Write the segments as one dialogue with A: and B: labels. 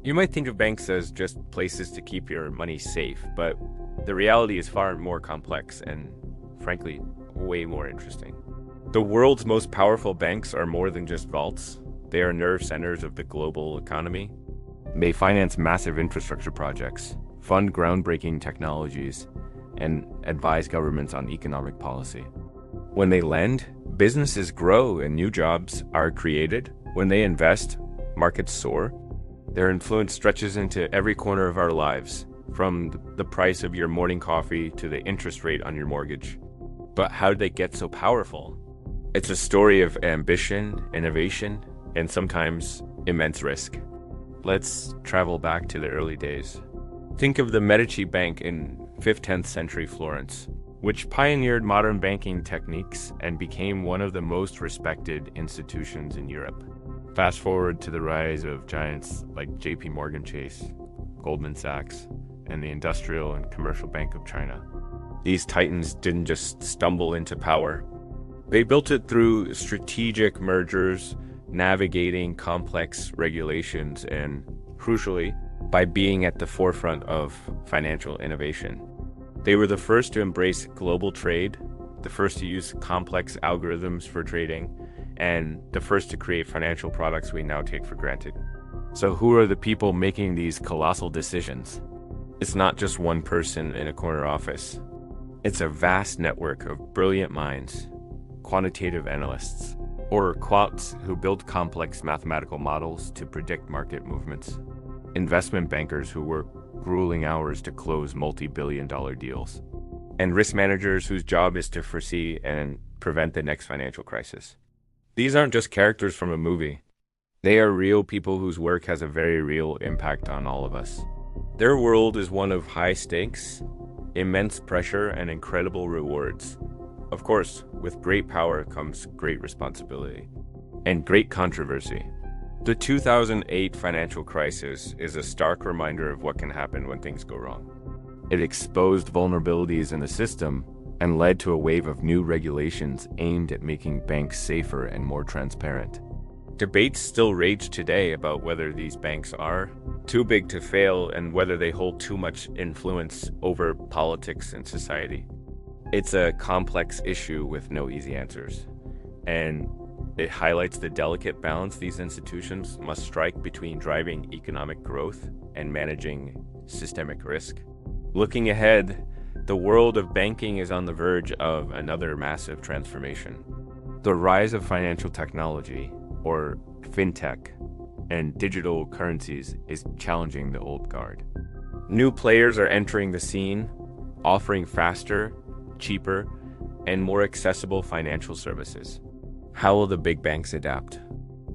A: You might think of banks as just places to keep your money safe, but the reality is far more complex and, frankly, way more interesting. The world's most powerful banks are more than just vaults. They are nerve centers of the global economy. They finance massive infrastructure projects, fund groundbreaking technologies, and advise governments on economic policy. When they lend, businesses grow and new jobs are created. When they invest, markets soar. Their influence stretches into every corner of our lives, from the price of your morning coffee to the interest rate on your mortgage. But how did they get so powerful? It's a story of ambition, innovation, and sometimes immense risk. Let's travel back to the early days. Think of the Medici Bank in 5th-10th century Florence, which pioneered modern banking techniques and became one of the most respected institutions in Europe. Fast forward to the rise of giants like JPMorgan Chase, Goldman Sachs, and the Industrial and Commercial Bank of China. These titans didn't just stumble into power. They built it through strategic mergers, navigating complex regulations, and, crucially, by being at the forefront of financial innovation. They were the first to embrace global trade, the first to use complex algorithms for trading, and the first to create financial products we now take for granted. So who are the people making these colossal decisions? It's not just one person in a corner office. It's a vast network of brilliant minds, quantitative analysts, or quants who build complex mathematical models to predict market movements, investment bankers who work grueling hours to close multi-billion-dollar deals, and risk managers whose job is to foresee and prevent the next financial crisis. These aren't just characters from a movie. They are real people whose work has a very real impact on all of us. Their world is one of high stakes, immense pressure, and incredible rewards. Of course, with great power comes great responsibility and great controversy. The 2008 financial crisis is a stark reminder of what can happen when things go wrong. It exposed vulnerabilities in the system and led to a wave of new regulations aimed at making banks safer and more transparent. Debates still rage today about whether these banks are too big to fail and whether they hold too much influence over politics and society. It's a complex issue with no easy answers, and it highlights the delicate balance these institutions must strike between driving economic growth and managing systemic risk. Looking ahead, the world of banking is on the verge of another massive transformation. The rise of financial technology, or fintech, and digital currencies is challenging the old guard. New players are entering the scene, offering faster, cheaper, and more accessible financial services. How will the big banks adapt?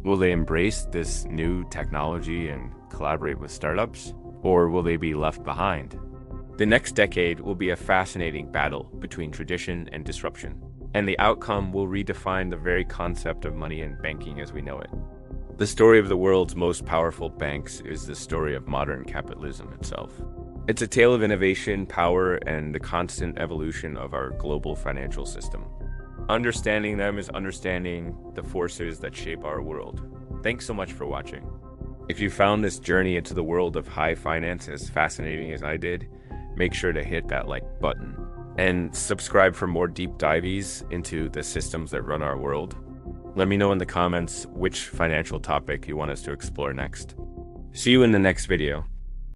A: Will they embrace this new technology and collaborate with startups, or will they be left behind? The next decade will be a fascinating battle between tradition and disruption, and the outcome will redefine the very concept of money and banking as we know it. The story of the world's most powerful banks is the story of modern capitalism itself. It's a tale of innovation, power, and the constant evolution of our global financial system. Understanding them is understanding the forces that shape our world. Thanks so much for watching. If you found this journey into the world of high finance as fascinating as I did, make sure to hit that like button and subscribe for more deep dives into the systems that run our world. Let me know in the comments which financial topic you want us to explore next. See you in the next video.